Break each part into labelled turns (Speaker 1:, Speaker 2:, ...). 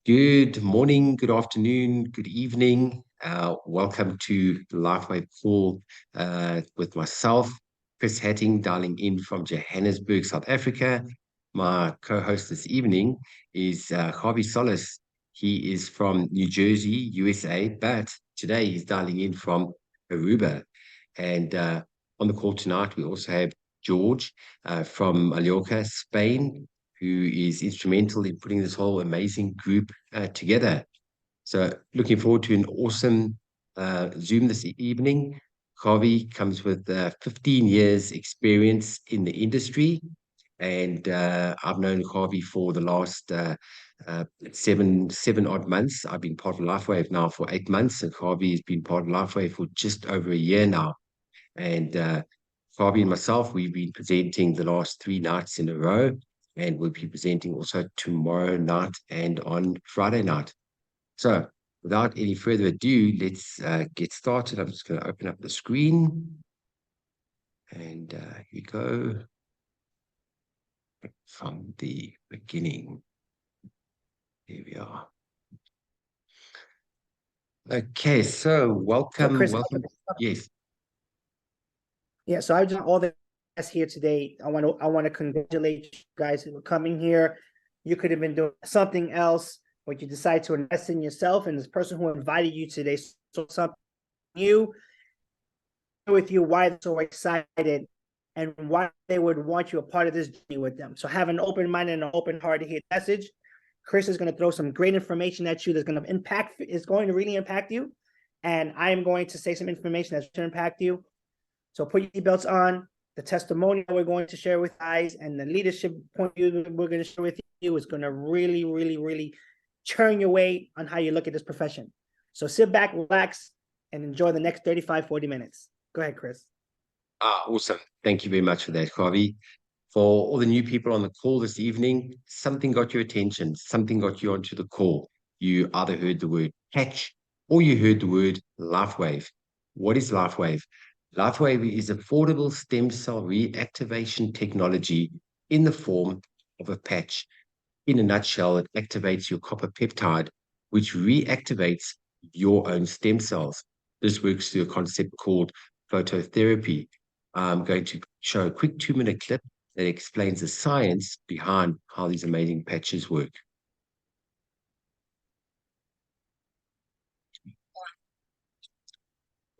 Speaker 1: Good morning, good afternoon, good evening. Welcome to the LifeWave call with myself, Chris Hatting, dialing in from Johannesburg, South Africa. My co-host this evening is Javi Solis. He is from New Jersey, USA, but today he's dialing in from Aruba. And on the call tonight, we also have George from Mallorca, Spain, who is instrumental in putting this whole amazing group together. So looking forward to an awesome Zoom this evening. Javi comes with 15 years experience in the industry, and I've known Javi for the last seven odd months. I've been part of LifeWave now for 8 months, and Javi has been part of LifeWave for just over a year now. And Fabi and myself, we've been presenting the last 3 nights in a row, and we'll be presenting also tomorrow night and on Friday night. So without any further ado, let's get started. I'm just going to open up the screen. And here we go from the beginning. Here we are. Okay, so welcome,
Speaker 2: Chris,
Speaker 1: welcome. Yes.
Speaker 2: Yeah, so I just all the guests here today. I want to congratulate you guys who are coming here. You could have been doing something else, but you decided to invest in yourself and this person who invited you today. So something new with you, why they're so excited and why they would want you a part of this journey with them. So have an open mind and an open heart to hear the message. Chris is going to throw some great information at you that's going to really impact you. And I am going to say some information that's going to impact you. So put your belts on. The testimony we're going to share with guys and the leadership point of view we're going to share with you is going to really, really, really churn your weight on how you look at this profession. So sit back, relax, and enjoy the next 35, 40 minutes. Go ahead, Chris.
Speaker 1: Awesome. Thank you very much for that, Javi. For all the new people on the call this evening, something got your attention, something got you onto the call. You either heard the word patch or you heard the word LifeWave. What is LifeWave? LifeWave is affordable stem cell reactivation technology in the form of a patch. In a nutshell, it activates your copper peptide, which reactivates your own stem cells. This works through a concept called phototherapy. I'm going to show a quick 2-minute clip that explains the science behind how these amazing patches work.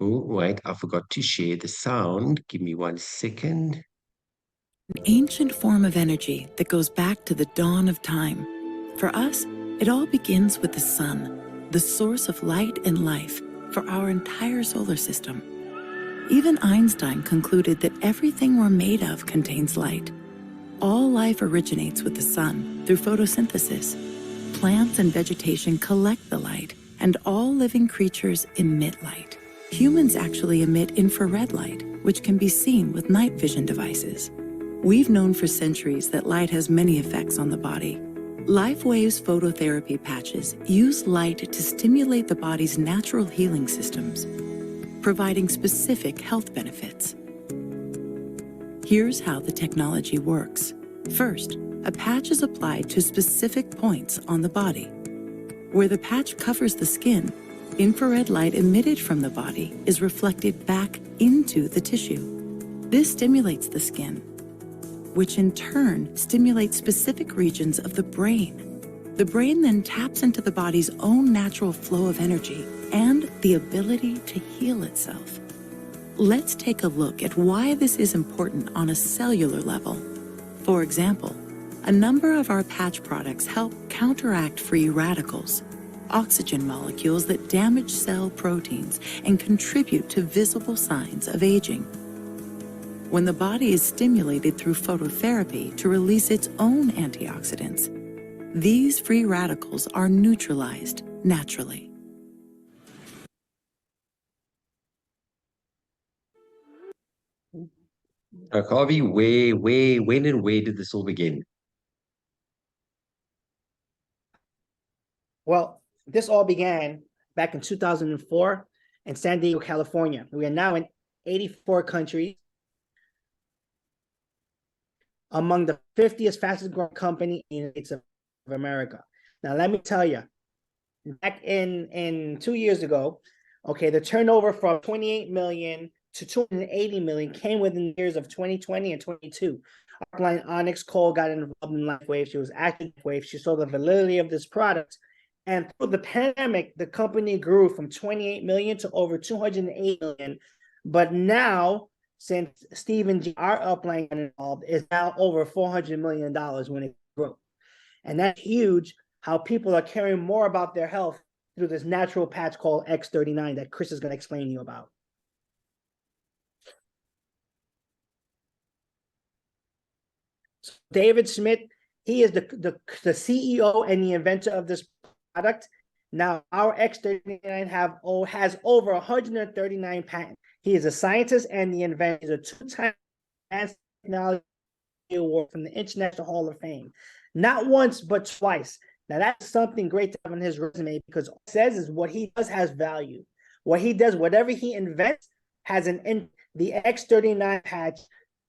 Speaker 1: Oh, wait, I forgot to share the sound. Give me 1 second.
Speaker 3: An ancient form of energy that goes back to the dawn of time. For us, it all begins with the sun, the source of light and life for our entire solar system. Even Einstein concluded that everything we're made of contains light. All life originates with the sun through photosynthesis. Plants and vegetation collect the light, and all living creatures emit light. Humans actually emit infrared light, which can be seen with night vision devices. We've known for centuries that light has many effects on the body. LifeWave's phototherapy patches use light to stimulate the body's natural healing systems, providing specific health benefits. Here's how the technology works. First, a patch is applied to specific points on the body. Where the patch covers the skin, infrared light emitted from the body is reflected back into the tissue. This stimulates the skin, which in turn stimulates specific regions of the brain. The brain then taps into the body's own natural flow of energy and the ability to heal itself. Let's take a look at why this is important on a cellular level. For example, a number of our patch products help counteract free radicals, oxygen molecules that damage cell proteins and contribute to visible signs of aging. When the body is stimulated through phototherapy to release its own antioxidants, these free radicals are neutralized naturally.
Speaker 1: Harvey, when and where did this all begin?
Speaker 2: Well, this all began back in 2004 in San Diego, California. We are now in 84 countries, among the 50th fastest growing company in the United States of America. Now, let me tell you, back in 2 years ago, okay, the turnover from 28 million to 280 million came within the years of 2020 and 22. Upline Onyx Cole got involved in LifeWave. She was active in LifeWave. She saw the validity of this product. And through the pandemic, the company grew from 28 million to over 208 million. But now, since Stephen G, our upline got involved, is now over $400 million when it grew. And that's huge, how people are caring more about their health through this natural patch called X39 that Chris is going to explain to you about. So David Smith, he is the CEO and the inventor of this product. Now, our X39 has over 139 patents. He is a scientist and the inventor. He's a two-time technology award from the International Hall of Fame. Not once, but twice. Now, that's something great to have on his resume, because all it says is what he does has value. What he does, whatever he invents, has the X39 patch.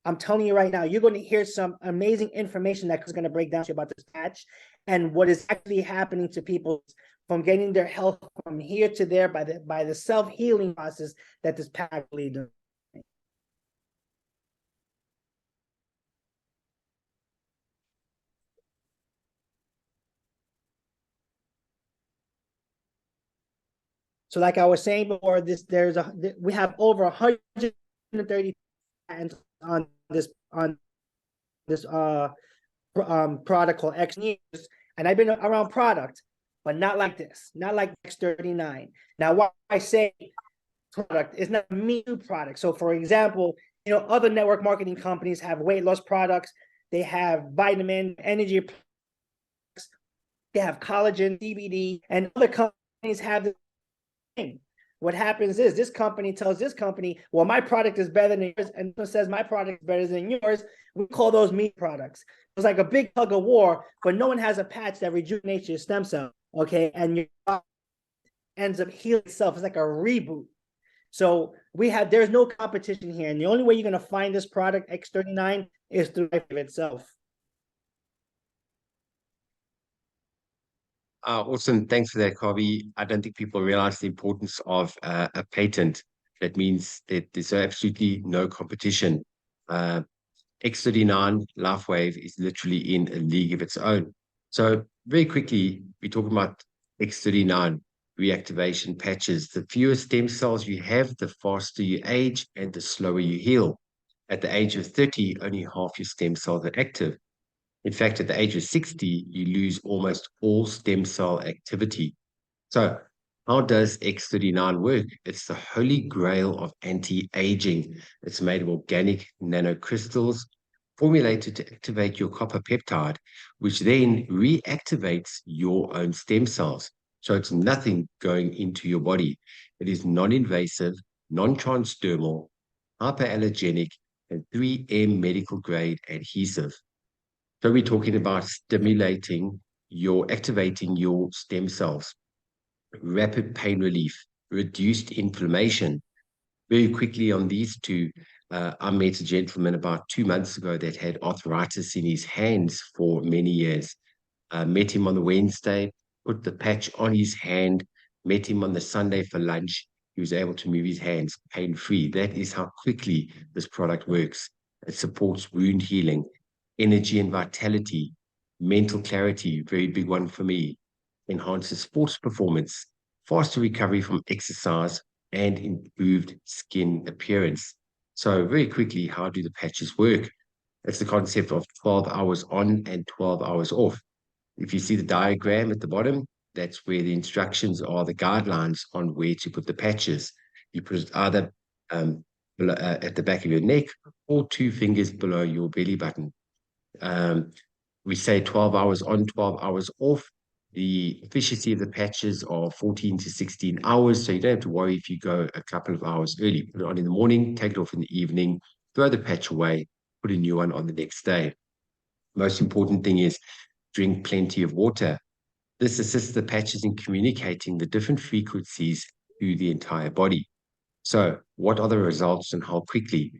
Speaker 2: I'm telling you right now, you're going to hear some amazing information that is going to break down to you about this patch and what is actually happening to people from getting their health from here to there by the self-healing process that this patch really does. So, like I was saying before, we have over 130 patents on this product called X News, and I've been around product, but not like this, not like X39. Now, why I say product is not a me too product. So, for example, other network marketing companies have weight loss products, they have vitamin, energy products, they have collagen, CBD, and other companies have the thing. What happens is this company tells this company, well, my product is better than yours, and it says my product is better than yours. We call those meat products. It's like a big tug of war, but no one has a patch that rejuvenates your stem cell, okay? And your body ends up healing itself. It's like a reboot. So there's no competition here. And the only way you're going to find this product, X39, is through LifeWave itself.
Speaker 1: Awesome. Thanks for that, Javi. I don't think people realize the importance of a patent. That means that there's absolutely no competition. X39 LifeWave is literally in a league of its own. So very quickly, we're talking about X39 reactivation patches. The fewer stem cells you have, the faster you age and the slower you heal. At the age of 30, only half your stem cells are active. In fact, at the age of 60, you lose almost all stem cell activity. So how does X39 work? It's the holy grail of anti-aging. It's made of organic nanocrystals formulated to activate your copper peptide, which then reactivates your own stem cells. So it's nothing going into your body. It is non-invasive, non-transdermal, hyperallergenic, and 3M medical grade adhesive. So we're talking about activating your stem cells, rapid pain relief, reduced inflammation. Very quickly on these two, I met a gentleman about 2 months ago that had arthritis in his hands for many years. Met him on the Wednesday, put the patch on his hand, met him on the Sunday for lunch. He was able to move his hands pain-free. That is how quickly this product works. It supports wound healing, energy and vitality, mental clarity, very big one for me, enhances sports performance, faster recovery from exercise, and improved skin appearance. So very quickly, how do the patches work? It's the concept of 12 hours on and 12 hours off. If you see the diagram at the bottom, that's where the instructions are, the guidelines on where to put the patches. You put it either at the back of your neck or 2 fingers below your belly button. We say 12 hours on, 12 hours off. The efficiency of the patches are 14 to 16 hours, so you don't have to worry if you go a couple of hours early. Put it on in the morning, take it off in the evening, throw the patch away, put a new one on the next day. Most important thing is drink plenty of water. This assists the patches in communicating the different frequencies to the entire body. So what are the results and how quickly?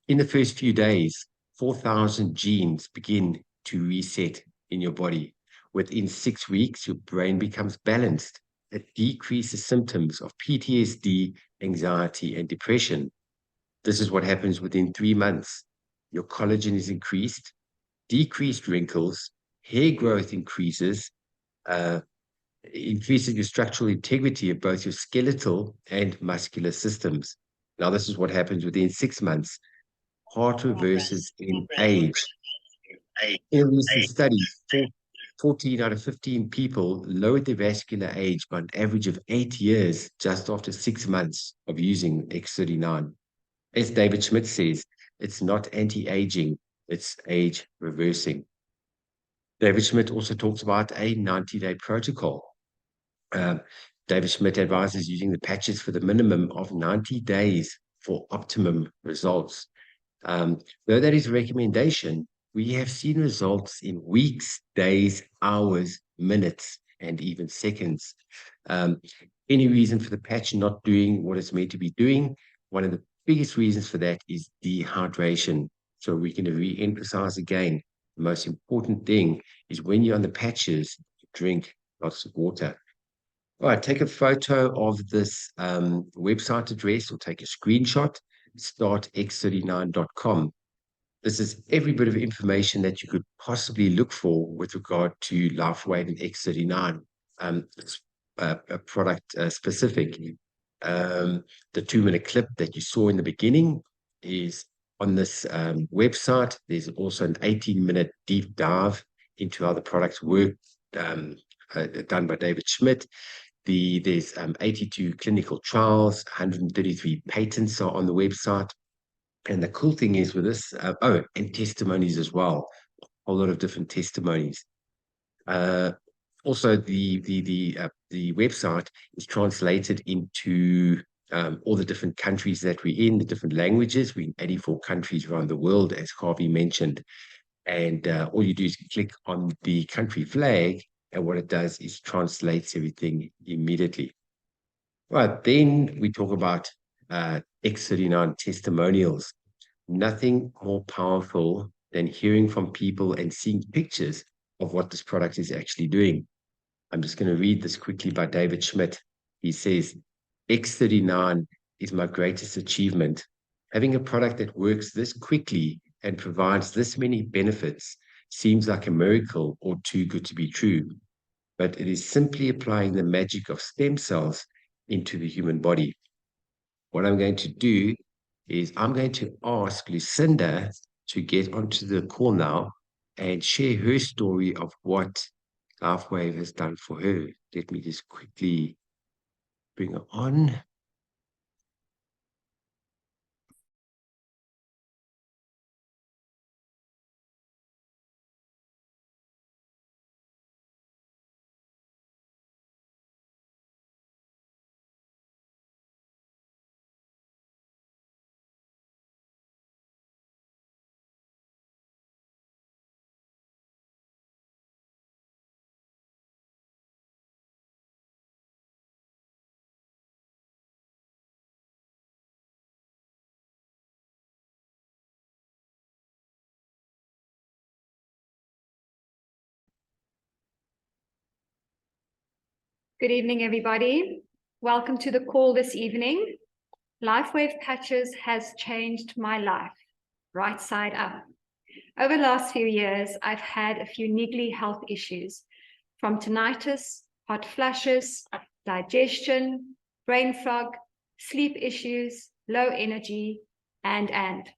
Speaker 1: In the first few days, 4,000 genes begin to reset in your body. Within 6 weeks, your brain becomes balanced. It decreases symptoms of PTSD, anxiety, and depression. This is what happens within 3 months. Your collagen is increased, decreased wrinkles, hair growth increases, increases your structural integrity of both your skeletal and muscular systems. Now, this is what happens within 6 months. Heart reverses in age. In a recent study, 14 out of 15 people lowered their vascular age by an average of 8 years just after 6 months of using X39. As David Schmidt says, it's not anti-aging, it's age reversing. David Schmidt also talks about a 90-day protocol. David Schmidt advises using the patches for the minimum of 90 days for optimum results. Though that is a recommendation, we have seen results in weeks, days, hours, minutes, and even seconds. Any reason for the patch not doing what it's meant to be doing? One of the biggest reasons for that is dehydration. So we're going to re-emphasize again, the most important thing is when you're on the patches, drink lots of water. All right, take a photo of this website address or take a screenshot, startx39.com. This is every bit of information that you could possibly look for with regard to LifeWave and X39. It's a product specific. The 2-minute clip that you saw in the beginning is on this website. There's also an 18-minute deep dive into how the products work, done by David Schmidt. There's 82 clinical trials, 133 patents are on the website. And the cool thing is with this, and testimonies as well, a whole lot of different testimonies. Also, the website is translated into all the different countries that we're in, the different languages. We're in 84 countries around the world, as Javi mentioned. And all you do is click on the country flag, and what it does is translates everything immediately. Right, then we talk about X39 testimonials. Nothing more powerful than hearing from people and seeing pictures of what this product is actually doing. I'm just going to read this quickly by David Schmidt. He says, X39 is my greatest achievement. Having a product that works this quickly and provides this many benefits seems like a miracle or too good to be true. But it is simply applying the magic of stem cells into the human body. What I'm going to do is I'm going to ask Lucinda to get onto the call now and share her story of what LifeWave has done for her. Let me just quickly bring her on.
Speaker 4: Good evening, everybody. Welcome to the call this evening. LifeWave Patches has changed my life, right side up. Over the last few years, I've had a few niggly health issues, from tinnitus, hot flashes, digestion, brain fog, sleep issues, low energy, and.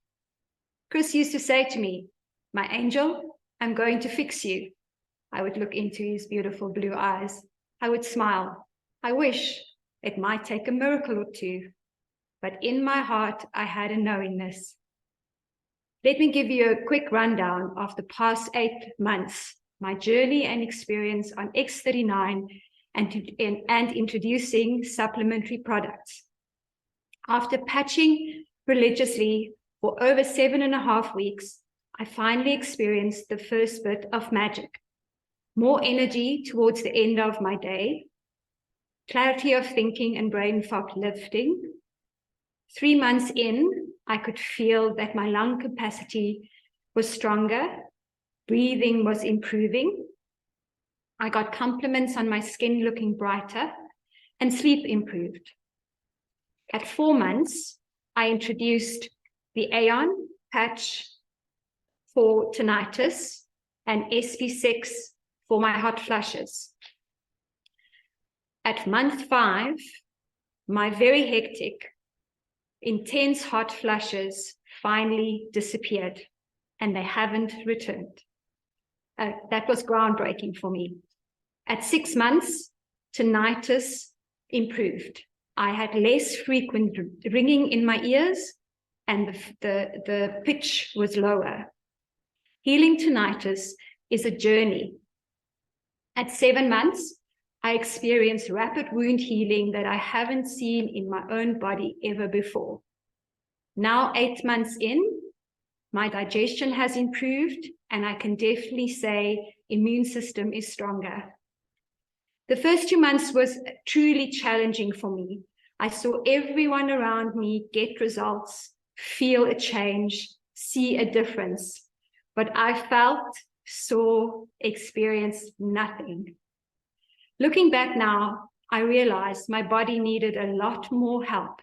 Speaker 4: Chris used to say to me, "My angel, I'm going to fix you." I would look into his beautiful blue eyes. I would smile. I wish it might take a miracle or two, but in my heart, I had a knowingness. Let me give you a quick rundown of the past 8 months, my journey and experience on X39 and introducing supplementary products. After patching religiously for over 7.5 weeks, I finally experienced the first bit of magic. More energy towards the end of my day, clarity of thinking and brain fog lifting. 3 months in, I could feel that my lung capacity was stronger, breathing was improving. I got compliments on my skin looking brighter, and sleep improved. At 4 months, I introduced the Aeon patch for tinnitus and SP6 for my hot flushes. At month 5, my very hectic, intense hot flushes finally disappeared, and they haven't returned. That was groundbreaking for me. At 6 months, tinnitus improved. I had less frequent ringing in my ears, and the pitch was lower. Healing tinnitus is a journey. At 7 months, I experienced rapid wound healing that I haven't seen in my own body ever before. Now, 8 months in, my digestion has improved, and I can definitely say immune system is stronger. The first 2 months was truly challenging for me. I saw everyone around me get results, feel a change, see a difference, but I felt, saw, experienced nothing. Looking back now, I realized my body needed a lot more help.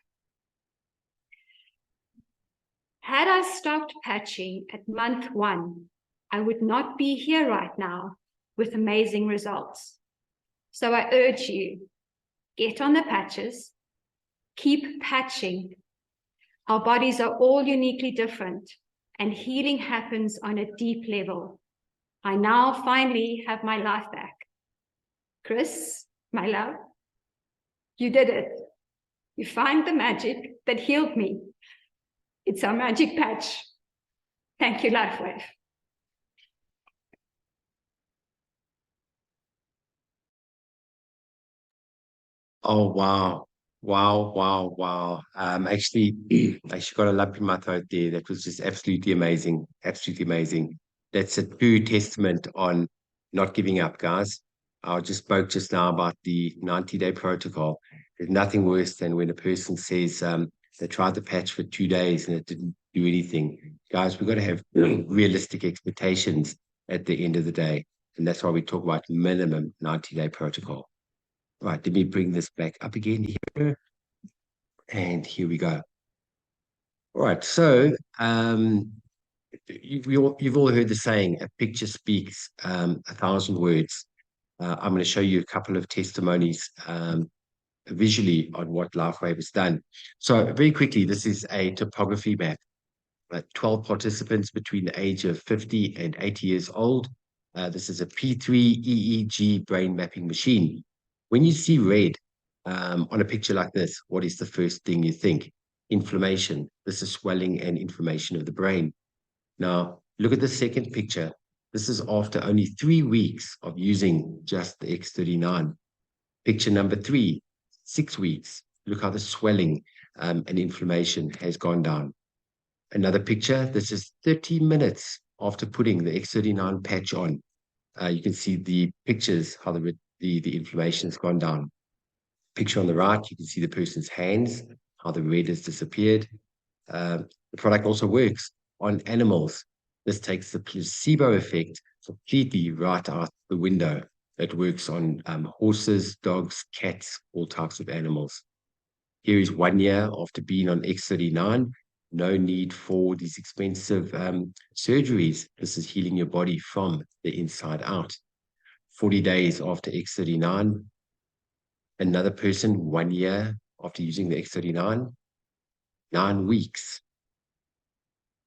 Speaker 4: Had I stopped patching at month 1, I would not be here right now with amazing results. So I urge you, get on the patches, keep patching. Our bodies are all uniquely different, and healing happens on a deep level. I now finally have my life back. Chris, my love, you did it. You find the magic that healed me. It's our magic patch. Thank you, LifeWave.
Speaker 1: Oh, wow. Wow. Actually, got a lump in my throat there. That was just absolutely amazing. Absolutely amazing. That's a true testament on not giving up, guys. I just spoke just now about the 90-day protocol. There's nothing worse than when a person says they tried the patch for 2 days and it didn't do anything. Guys, we've got to have realistic expectations at the end of the day. And that's why we talk about minimum 90-day protocol. Right, let me bring this back up again here. And here we go. All right, so you've all heard the saying, a picture speaks 1,000 words. I'm going to show you a couple of testimonies visually on what LifeWave has done. So very quickly, this is a topography map. 12 participants between the age of 50 and 80 years old. This is a P3 EEG brain mapping machine. When you see red on a picture like this, what is the first thing you think? Inflammation. This is swelling and inflammation of the brain. Now, look at the second picture. This is after only 3 weeks of using just the X39. Picture number 3, 6 weeks. Look how the swelling and inflammation has gone down. Another picture, this is 30 minutes after putting the X39 patch on. You can see the pictures, how the inflammation has gone down. Picture on the right, you can see the person's hands, how the red has disappeared. The product also works on animals. This takes the placebo effect completely right out the window. It works on horses, dogs, cats, all types of animals. Here is 1 year after being on X39. No need for these expensive surgeries. This is healing your body from the inside out. 40 days after X39. Another person, 1 year after using the X39. 9 weeks.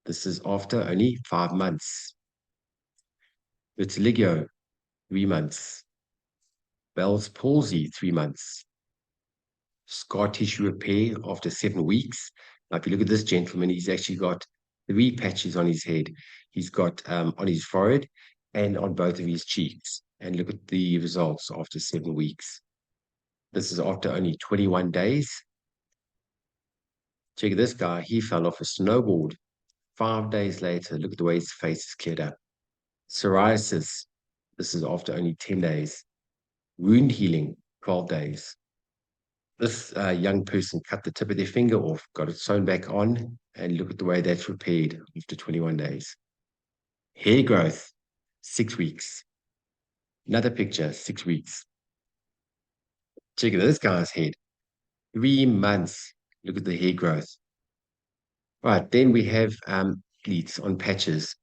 Speaker 1: This is after only 5 months. Vitiligo, 3 months. Bell's palsy, 3 months. Scar tissue repair after 7 weeks. Now, if you look at this gentleman, he's actually got 3 patches on his head. He's got on his forehead and on both of his cheeks. And look at the results after 7 weeks. This is after only 21 days. Check this guy. He fell off a snowboard. 5 days later, look at the way his face is cleared up. Psoriasis. This is after only 10 days. Wound healing, 12 days. This young person cut the tip of their finger off, got it sewn back on, and look at the way that's repaired after 21 days. Hair growth, 6 weeks. Another picture, 6 weeks. Check at this guy's head. 3 months. Look at the hair growth. Right, then we have athletes on patches.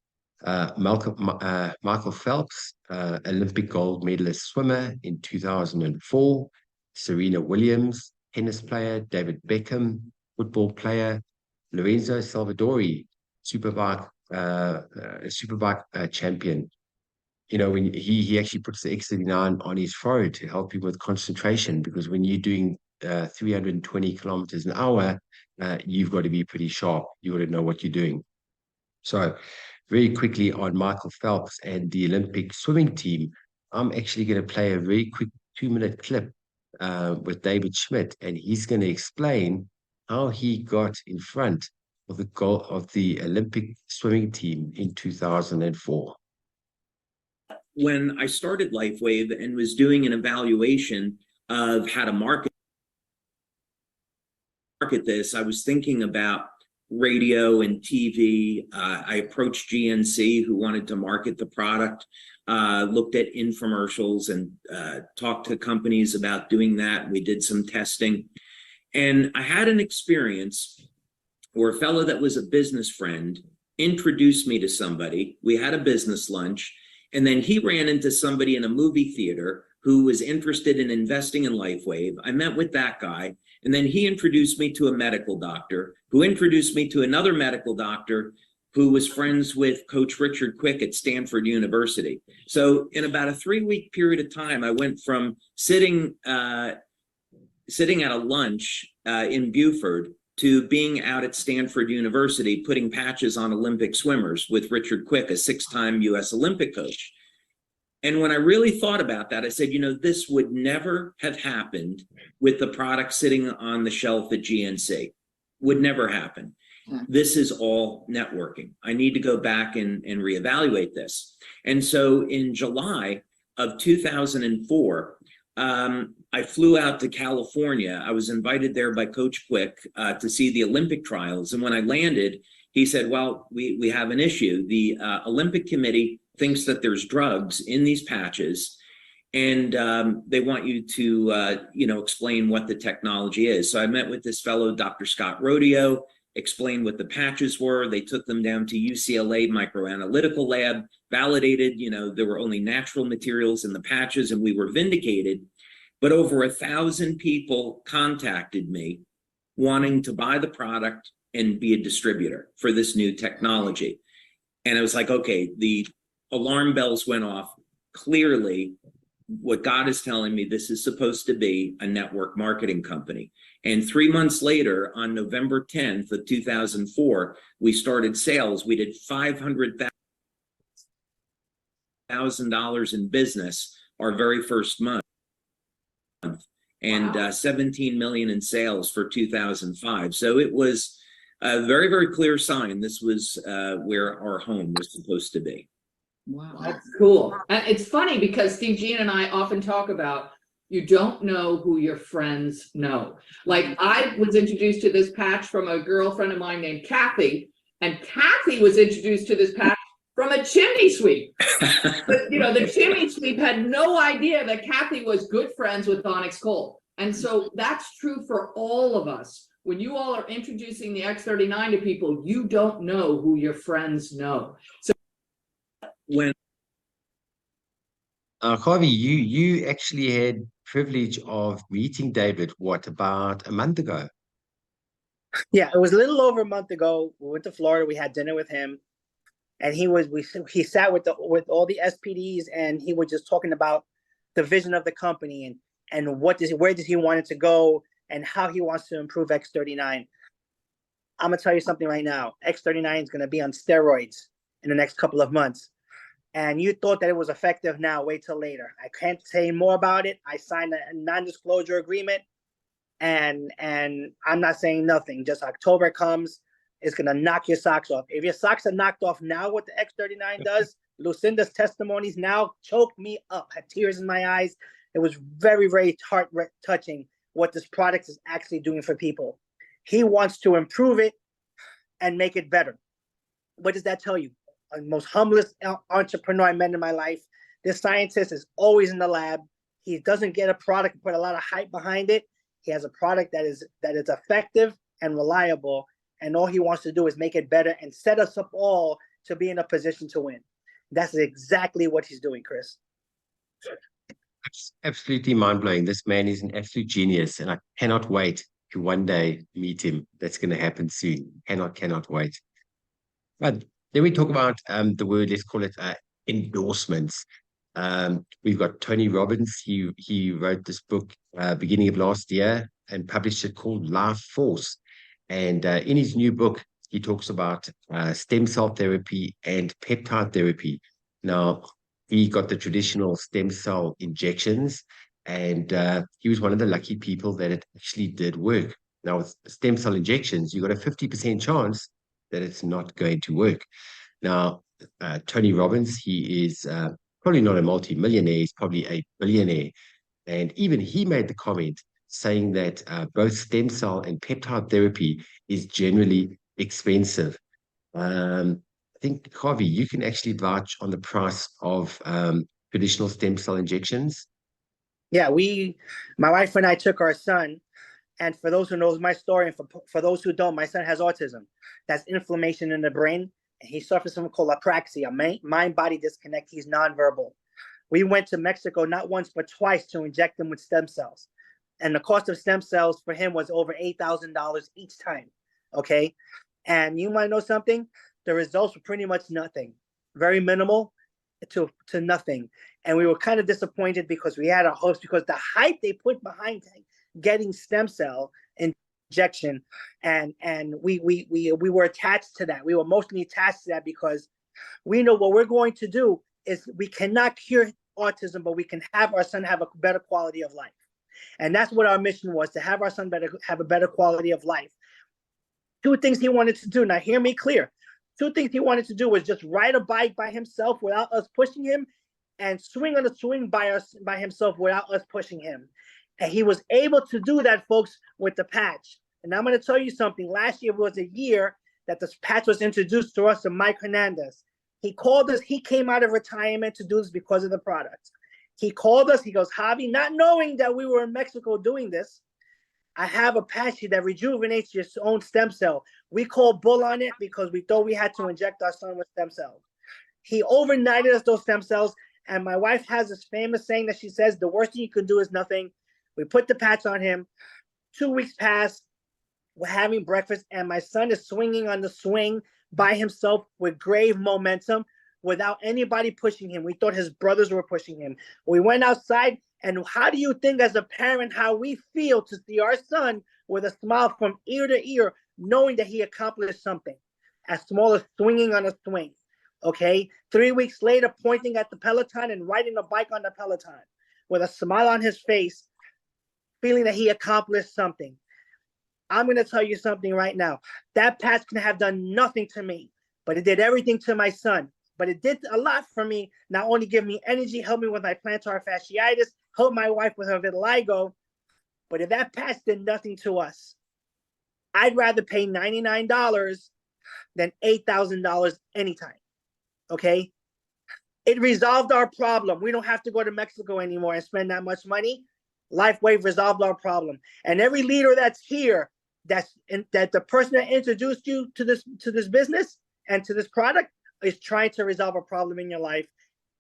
Speaker 1: Michael Phelps, Olympic gold medalist swimmer in 2004. Serena Williams, tennis player. David Beckham, football player. Lorenzo Salvadori, superbike champion. You know, when he actually puts the X39 on his forehead to help him with concentration, because when you're doing 320 kilometers an hour, you've got to be pretty sharp. You got to know what you're doing. So very quickly on Michael Phelps and the Olympic swimming team, I'm actually going to play a very quick 2-minute clip with David Schmidt, and he's going to explain how he got in front of the goal of the Olympic swimming team in 2004.
Speaker 5: When I started LifeWave and was doing an evaluation of how to market this, I was thinking about radio and TV. I approached GNC, who wanted to market the product, looked at infomercials and talked to companies about doing that. We did some testing. And I had an experience where a fellow that was a business friend introduced me to somebody. We had a business lunch. And then he ran into somebody in a movie theater who was interested in investing in LifeWave. I met with that guy, and then he introduced me to a medical doctor who introduced me to another medical doctor who was friends with Coach Richard Quick at Stanford University. So in about a 3-week period of time, I went from sitting at a lunch in Beaufort to being out at Stanford University putting patches on Olympic swimmers with Richard Quick, a 6-time US Olympic coach. And when I really thought about that, I said, you know, this would never have happened with the product sitting on the shelf at GNC. Would never happen. This is all networking. I need to go back and reevaluate this. And so in July of 2004, I flew out to California. I was invited there by Coach Quick to see the Olympic trials. And when I landed, he said, well, we have an issue. The Olympic Committee thinks that there's drugs in these patches, and they want you to, explain what the technology is. So I met with this fellow, Dr. Scott Rodeo, explained what the patches were. They took them down to UCLA Microanalytical Lab, validated, there were only natural materials in the patches, and we were vindicated. But over 1,000 people contacted me wanting to buy the product and be a distributor for this new technology. And I was like, okay, the alarm bells went off. Clearly, what God is telling me, this is supposed to be a network marketing company. And 3 months later, on November 10th of 2004, we started sales. We did $500,000 in business our very first month, and wow. 17 million in sales for 2005. So it was a very, very clear sign this was where our home was supposed to be.
Speaker 6: Wow, that's cool. It's funny because Steve Jean and I often talk about you don't know who your friends know. Like I was introduced to this patch from a girlfriend of mine named Kathy, and Kathy was introduced to this patch from a chimney sweep. But the chimney sweep had no idea that Kathy was good friends with Onyx Cole. And so that's true for all of us. When you all are introducing the X39 to people, you don't know who your friends know. So
Speaker 5: when
Speaker 1: Javi, you actually had privilege of meeting David, what, about a month ago?
Speaker 2: Yeah, it was a little over a month ago. We went to Florida. We had dinner with him, and he sat with all the SPDs, and he was just talking about the vision of the company and where does he want it to go and how he wants to improve X39. I'm gonna tell you something right now. X39 is gonna be on steroids in the next couple of months. And you thought that it was effective now, wait till later. I can't say more about it. I signed a non-disclosure agreement, and I'm not saying nothing. Just October comes, it's going to knock your socks off. If your socks are knocked off now, what the X39 does, Lucinda's testimonies now choked me up, had tears in my eyes. It was very, very heart-touching what this product is actually doing for people. He wants to improve it and make it better. What does that tell you? The most humblest entrepreneur I met in my life, This scientist is always in the lab. He doesn't get a product and put a lot of hype behind it. He has a product that is effective and reliable, and all he wants to do is make it better and set us up all to be in a position to win. That's exactly what he's doing, Chris.
Speaker 1: It's absolutely mind-blowing. This man is an absolute genius, and I cannot wait to one day meet him. That's going to happen soon. Cannot wait. But then we talk about the word, let's call it endorsements. We've got Tony Robbins. He wrote this book beginning of last year and published it called Life Force. And in his new book, he talks about stem cell therapy and peptide therapy. Now, he got the traditional stem cell injections, and he was one of the lucky people that it actually did work. Now, with stem cell injections, you got a 50% chance that it's not going to work. Now, Tony Robbins, he is probably not a multi-millionaire, he's probably a billionaire. And even he made the comment saying that both stem cell and peptide therapy is generally expensive. I think, Javi, you can actually vouch on the price of traditional stem cell injections.
Speaker 2: Yeah, my wife and I took our son, and for those who knows my story, and for those who don't, my son has autism. That's inflammation in the brain, and he suffers from called apraxia, mind-body disconnect. He's nonverbal. We went to Mexico not once but twice to inject him with stem cells, and the cost of stem cells for him was over $8,000 each time. Okay, and you might know something. The results were pretty much nothing, very minimal to nothing. And we were kind of disappointed because we had our hopes, because the hype they put behind getting stem cell injection, and we were attached to that. We were emotionally attached to that because we know what we're going to do is we cannot cure autism, but we can have our son have a better quality of life. And that's what our mission was, to have our son have a better quality of life. Two things he wanted to do. Now, hear me clear. Two things he wanted to do was just ride a bike by himself without us pushing him, and swing on a swing by himself without us pushing him. And he was able to do that, folks, with the patch. And I'm going to tell you something. Last year was a year that this patch was introduced to us to Mike Hernandez. He called us. He came out of retirement to do this because of the product. He called us. He goes, Javi, not knowing that we were in Mexico doing this, I have a patch here that rejuvenates your own stem cell. We called bull on it because we thought we had to inject our son with stem cells. He overnighted us those stem cells. And my wife has this famous saying that she says, the worst thing you can do is nothing. We put the patch on him. 2 weeks passed. We're having breakfast, and my son is swinging on the swing by himself with grave momentum without anybody pushing him. We thought his brothers were pushing him. We went outside, and how do you think as a parent how we feel to see our son with a smile from ear to ear, knowing that he accomplished something as small as swinging on a swing? Okay, 3 weeks later, pointing at the Peloton and riding a bike on the Peloton with a smile on his face, feeling that he accomplished something. I'm going to tell you something right now. That patch can have done nothing to me, but it did everything to my son. But it did a lot for me, not only give me energy, help me with my plantar fasciitis, help my wife with her vitiligo. But if that patch did nothing to us, I'd rather pay $99 than $8,000 anytime. Okay? It resolved our problem. We don't have to go to Mexico anymore and spend that much money. LifeWave resolved our problem. And every leader that's here, that the person that introduced you to this business and to this product is trying to resolve a problem in your life,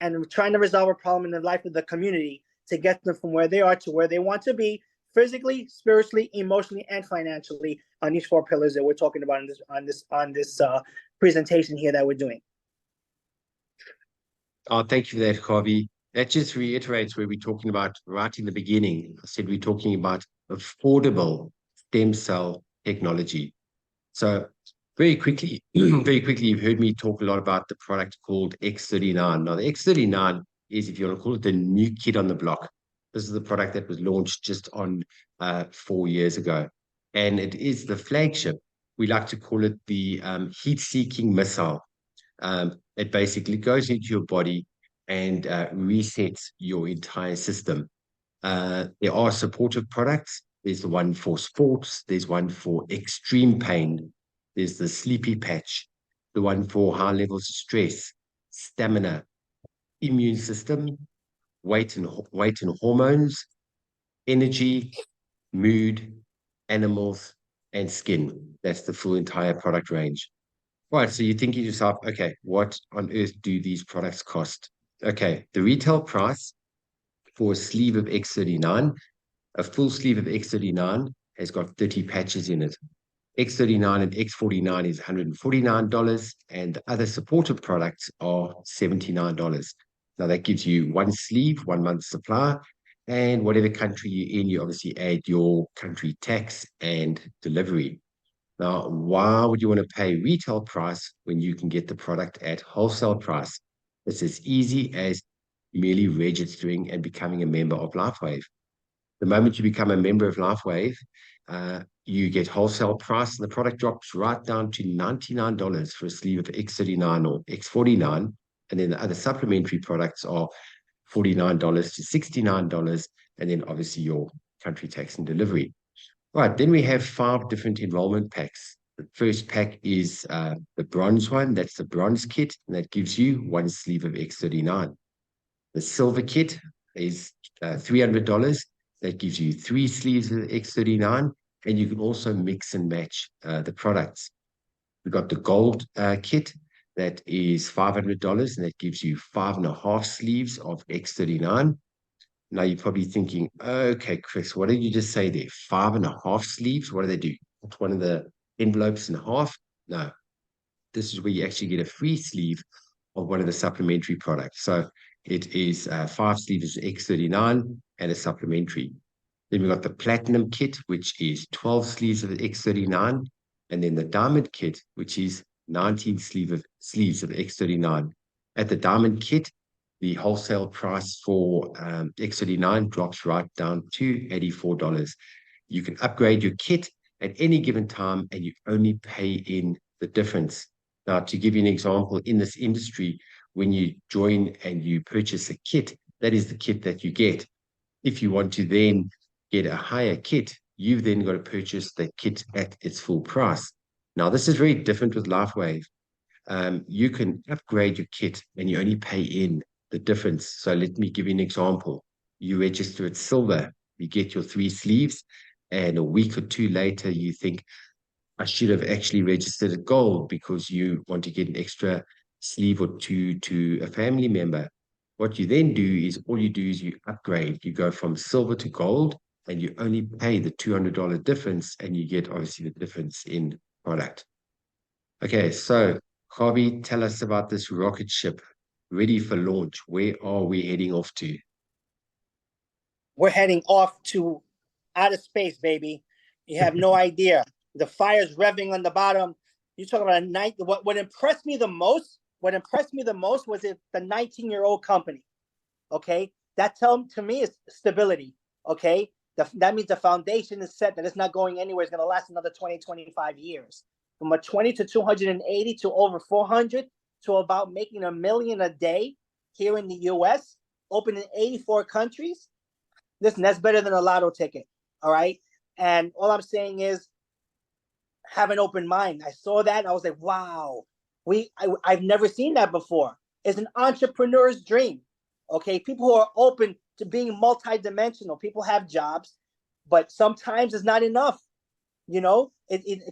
Speaker 2: and trying to resolve a problem in the life of the community to get them from where they are to where they want to be, physically, spiritually, emotionally, and financially, on these 4 pillars that we're talking about on this presentation here that we're doing.
Speaker 1: Oh, thank you for that, Javi. That just reiterates where we're talking about right in the beginning. I said we're talking about affordable stem cell technology. So very quickly, you've heard me talk a lot about the product called X39. Now, the X39 is, if you want to call it, the new kid on the block. This is the product that was launched just on 4 years ago. And it is the flagship. We like to call it the heat-seeking missile. It basically goes into your body and resets your entire system. There are supportive products. There's the one for sports. There's one for extreme pain. There's the sleepy patch, the one for high levels of stress, stamina, immune system, weight and hormones, energy, mood, animals, and skin. That's the full entire product range. Right, so you're thinking to yourself, okay, what on earth do these products cost? Okay, the retail price for a sleeve of X39, a full sleeve of X39 has got 30 patches in it. X39 and X49 is $149, and the other supportive products are $79. Now that gives you one sleeve, 1 month's supply, and whatever country you're in, you obviously add your country tax and delivery. Now, why would you want to pay retail price when you can get the product at wholesale price? It's as easy as merely registering and becoming a member of LifeWave. The moment you become a member of LifeWave, you get wholesale price, and the product drops right down to $99 for a sleeve of X39 or X49, and then the other supplementary products are $49 to $69, and then obviously your country tax and delivery. Right, then we have 5 different enrollment packs. The first pack is the bronze one. That's the bronze kit, and that gives you 1 sleeve of X39. The silver kit is $300. That gives you 3 sleeves of X39, and you can also mix and match the products. We've got the gold kit. That is $500, and that gives you 5.5 sleeves of X39. Now you're probably thinking, okay, Chris, what did you just say there? 5.5 sleeves? What do they do? Put one of the envelopes in half? No, this is where you actually get a free sleeve of one of the supplementary products. So it is 5 sleeves of X39 and a supplementary. Then we've got the platinum kit, which is 12 sleeves of X39, and then the diamond kit, which is 19 sleeves of X39. At the diamond kit, the wholesale price for X39 drops right down to $84. You can upgrade your kit at any given time, and you only pay in the difference. Now, to give you an example, in this industry, when you join and you purchase a kit, that is the kit that you get. If you want to then get a higher kit, you've then got to purchase the kit at its full price. Now, this is very different with LifeWave. You can upgrade your kit and you only pay in the difference. So let me give you an example. You register at silver, you get your 3 sleeves, and a week or 2 later, you think, I should have actually registered at gold because you want to get an extra sleeve or 2 to a family member. What you then do is you upgrade. You go from silver to gold, and you only pay the $200 difference, and you get obviously the difference in product. Okay, so Javi, tell us about this rocket ship ready for launch. Where are we heading off to?
Speaker 2: We're heading off to outer space, baby. You have no idea. The fire's revving on the bottom. You talk about a night. What impressed me the most? What impressed me the most was the 19-year-old company. Okay, that to me is stability. Okay, that means the foundation is set. That it's not going anywhere. It's going to last another 20, 25 years. From a 20 to 280 to over 400 to about making $1 million a day here in the U.S. Open in 84 countries. Listen, that's better than a lotto ticket. All right, and all I'm saying is, have an open mind. I saw that and I was like, wow, I've never seen that before. It's an entrepreneur's dream. Okay, people who are open to being multidimensional. People have jobs, but sometimes it's not enough. You know,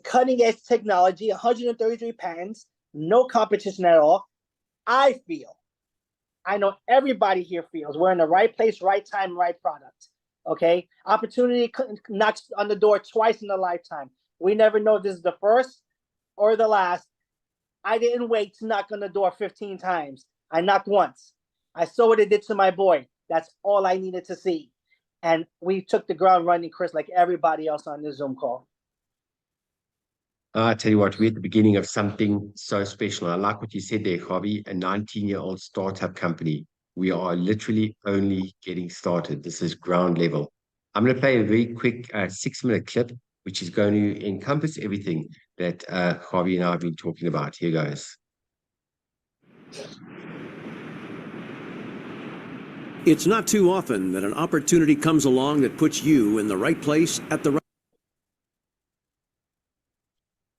Speaker 2: cutting edge technology, 133 patents, no competition at all. I know everybody here feels we're in the right place, right time, right product. Okay, opportunity knocks on the door twice in a lifetime. We never know if this is the first or the last. I didn't wait to knock on the door 15 times. I knocked once. I saw what it did to my boy. That's all I needed to see. And we took the ground running, Chris, like everybody else on this Zoom call.
Speaker 1: I tell you what, we're at the beginning of something so special. I like what you said there, Javi, a 19-year-old startup company. We are literally only getting started. This is ground level. I'm going to play a very quick 6-minute clip, which is going to encompass everything that Javi and I have been talking about. Here goes.
Speaker 7: It's not too often that an opportunity comes along that puts you in the right place at the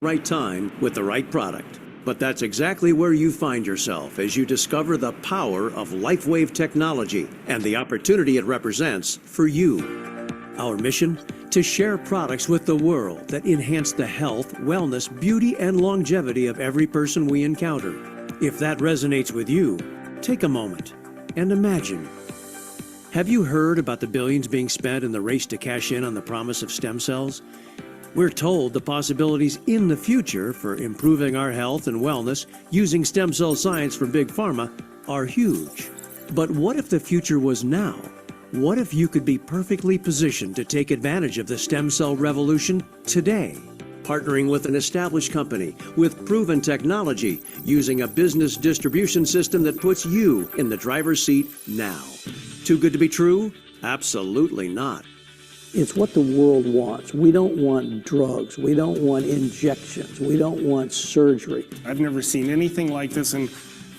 Speaker 7: right time with the right product. But that's exactly where you find yourself as you discover the power of LifeWave technology and the opportunity it represents for you. Our mission? To share products with the world that enhance the health, wellness, beauty, and longevity of every person we encounter. If that resonates with you, take a moment and imagine. Have you heard about the billions being spent in the race to cash in on the promise of stem cells? We're told the possibilities in the future for improving our health and wellness using stem cell science from Big Pharma are huge. But what if the future was now? What if you could be perfectly positioned to take advantage of the stem cell revolution today? Partnering with an established company with proven technology, using a business distribution system that puts you in the driver's seat now. Too good to be true? Absolutely not.
Speaker 8: It's what the world wants. We don't want drugs. We don't want injections. We don't want surgery.
Speaker 9: I've never seen anything like this in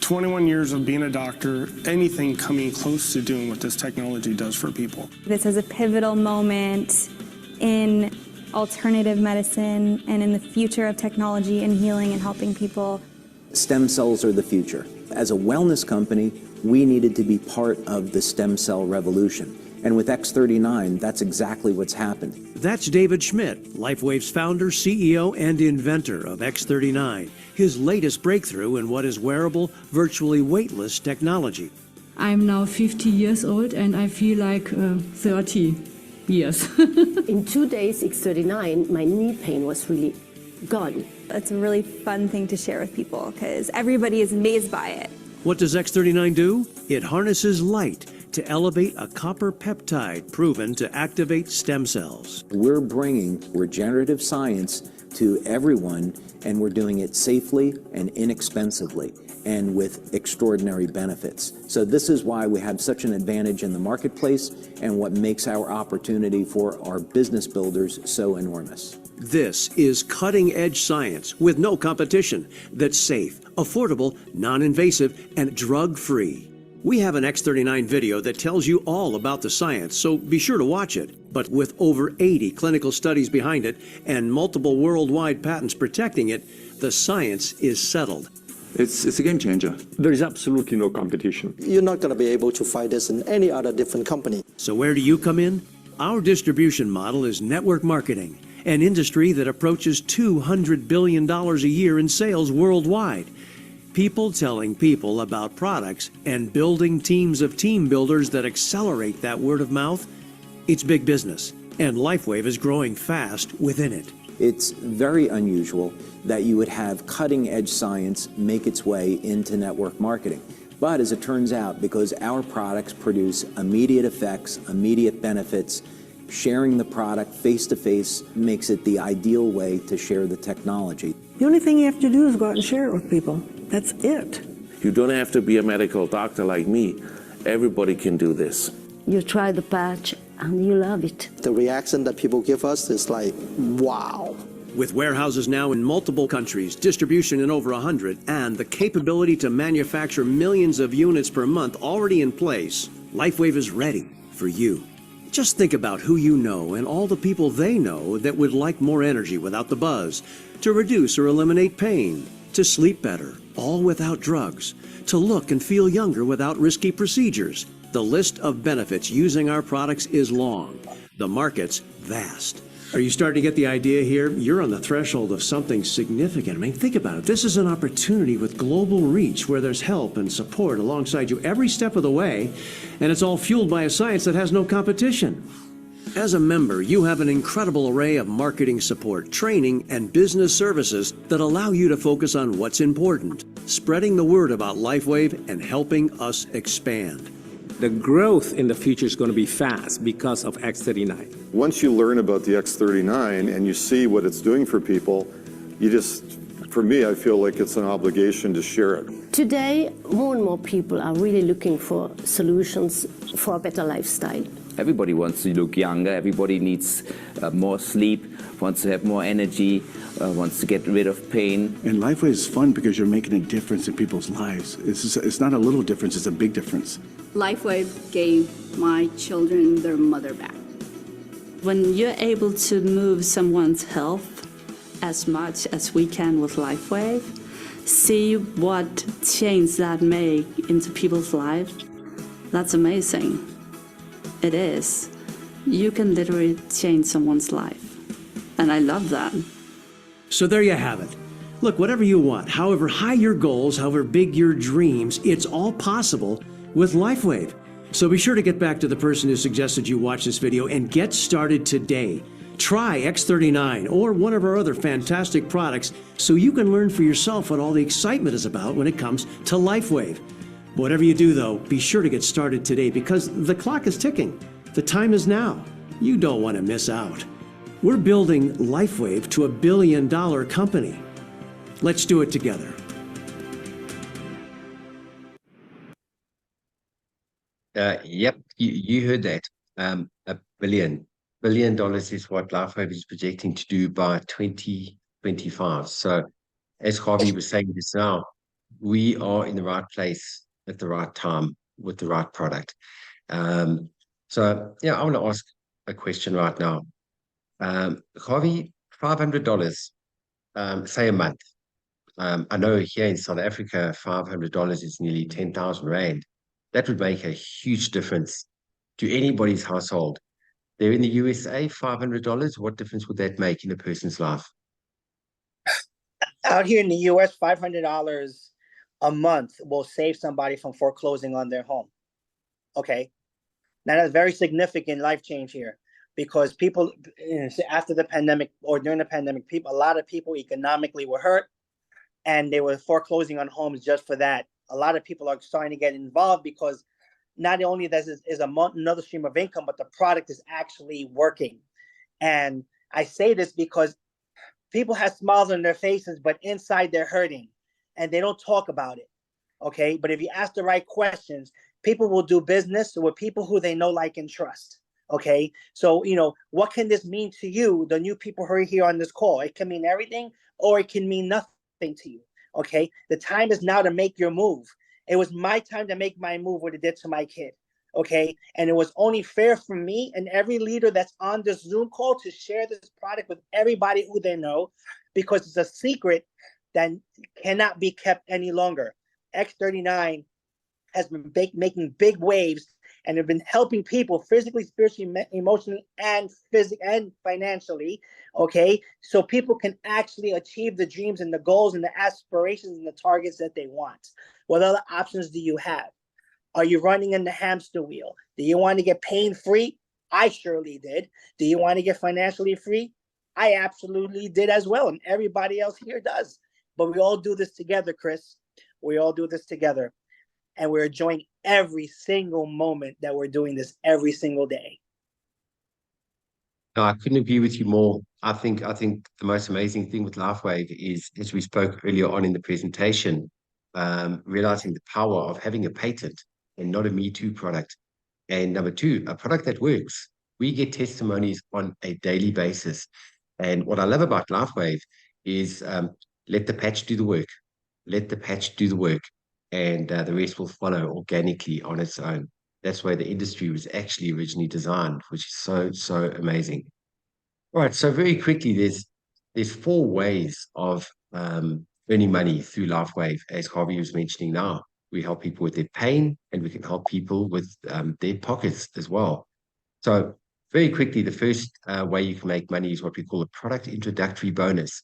Speaker 9: 21 years of being a doctor, anything coming close to doing what this technology does for people.
Speaker 10: This is a pivotal moment in alternative medicine and in the future of technology and healing and helping people.
Speaker 11: Stem cells are the future. As a wellness company, we needed to be part of the stem cell revolution. And with X39, that's exactly what's happened.
Speaker 7: That's David Schmidt, LifeWave's founder, CEO, and inventor of X39, his latest breakthrough in what is wearable, virtually weightless technology.
Speaker 12: I'm now 50 years old and I feel like 30 years.
Speaker 13: In 2 days, X39, my knee pain was really gone.
Speaker 10: It's a really fun thing to share with people because everybody is amazed by it.
Speaker 7: What does X39 do? It harnesses light to elevate a copper peptide proven to activate stem cells.
Speaker 11: We're bringing regenerative science to everyone, and we're doing it safely and inexpensively and with extraordinary benefits. So this is why we have such an advantage in the marketplace and what makes our opportunity for our business builders so enormous.
Speaker 7: This is cutting-edge science with no competition that's safe, affordable, non-invasive, and drug-free. We have an X39 video that tells you all about the science, so be sure to watch it. But with over 80 clinical studies behind it and multiple worldwide patents protecting it, the science is settled.
Speaker 14: It's a game changer. There is absolutely no competition.
Speaker 15: You're not going to be able to find this in any other different company.
Speaker 7: So where do you come in? Our distribution model is network marketing, an industry that approaches $200 billion a year in sales worldwide. People telling people about products and building teams of team builders that accelerate that word of mouth. It's big business, and LifeWave is growing fast within it.
Speaker 11: It's very unusual that you would have cutting-edge science make its way into network marketing. But as it turns out, because our products produce immediate effects, immediate benefits, sharing the product face-to-face makes it the ideal way to share the technology.
Speaker 8: The only thing you have to do is go out and share it with people. That's it.
Speaker 16: You don't have to be a medical doctor like me. Everybody can do this.
Speaker 13: You try the patch and you love it.
Speaker 15: The reaction that people give us is like, wow.
Speaker 7: With warehouses now in multiple countries, distribution in over 100, and the capability to manufacture millions of units per month already in place, LifeWave is ready for you. Just think about who you know and all the people they know that would like more energy without the buzz, to reduce or eliminate pain, to sleep better, all without drugs, to look and feel younger without risky procedures. The list of benefits using our products is long. The market's vast. Are you starting to get the idea here? You're on the threshold of something significant. I mean, think about it. This is an opportunity with global reach where there's help and support alongside you every step of the way, and it's all fueled by a science that has no competition. As a member, you have an incredible array of marketing support, training, and business services that allow you to focus on what's important, spreading the word about LifeWave and helping us expand.
Speaker 17: The growth in the future is going to be fast because of X39.
Speaker 18: Once you learn about the X39 and you see what it's doing for people, for me, I feel like it's an obligation to share it.
Speaker 13: Today, more and more people are really looking for solutions for a better lifestyle.
Speaker 19: Everybody wants to look younger, everybody needs more sleep, wants to have more energy, wants to get rid of pain.
Speaker 20: And LifeWave is fun because you're making a difference in people's lives. It's not a little difference, it's a big difference.
Speaker 12: LifeWave gave my children their mother back. When you're able to move someone's health as much as we can with LifeWave, see what change that make into people's life, that's amazing. It is. You can literally change someone's life. And I love that.
Speaker 7: So there you have it. Look, whatever you want, however high your goals, however big your dreams, it's all possible with LifeWave. So be sure to get back to the person who suggested you watch this video and get started today. Try X39 or one of our other fantastic products so you can learn for yourself what all the excitement is about when it comes to LifeWave. Whatever you do, though, be sure to get started today because the clock is ticking. The time is now. You don't want to miss out. We're building LifeWave to $1 billion company. Let's do it together.
Speaker 1: Yep, you heard that. $1 billion. $1 billion is what LifeWave is projecting to do by 2025. So, as Javi was saying just now, we are in the right place at the right time with the right product. So, yeah, I want to ask a question right now. Javi, $500, say a month. I know here in South Africa, $500 is nearly 10,000 Rand. That would make a huge difference to anybody's household. They're in the USA, $500. What difference would that make in a person's life?
Speaker 2: Out here in the US, $500 a month will save somebody from foreclosing on their home. Okay. Now that's very significant life change here because people after the pandemic or during the pandemic, a lot of people economically were hurt and they were foreclosing on homes just for that. A lot of people are starting to get involved because not only that is another stream of income, but the product is actually working. And I say this because people have smiles on their faces, but inside they're hurting and they don't talk about it. Okay. But if you ask the right questions, people will do business with people who they know, like, and trust. Okay. So, what can this mean to you, the new people who are here on this call? It can mean everything or it can mean nothing to you. Okay. The time is now to make your move. It was my time to make my move, what it did to my kid. Okay. And it was only fair for me and every leader that's on this Zoom call to share this product with everybody who they know, because it's a secret that cannot be kept any longer. X39 has been making big waves and have been helping people physically, spiritually, emotionally, and financially. Okay. So people can actually achieve the dreams and the goals and the aspirations and the targets that they want. What other options do you have? Are you running in the hamster wheel? Do you want to get pain-free? I surely did. Do you want to get financially free? I absolutely did as well. And everybody else here does. But we all do this together, Chris. We all do this together. And we're enjoying every single moment that we're doing this every single day.
Speaker 1: No, I couldn't agree with you more. I think the most amazing thing with LifeWave is, as we spoke earlier on in the presentation, realizing the power of having a patent and not a Me Too product. And number two, a product that works. We get testimonies on a daily basis. And what I love about LifeWave is let the patch do the work. Let the patch do the work. And the rest will follow organically on its own. That's why the industry was actually originally designed, which is so amazing. All right, so very quickly, there's 4 ways of earning money through LifeWave, as Javi was mentioning now. We help people with their pain, and we can help people with their pockets as well. So very quickly, the first way you can make money is what we call a product introductory bonus.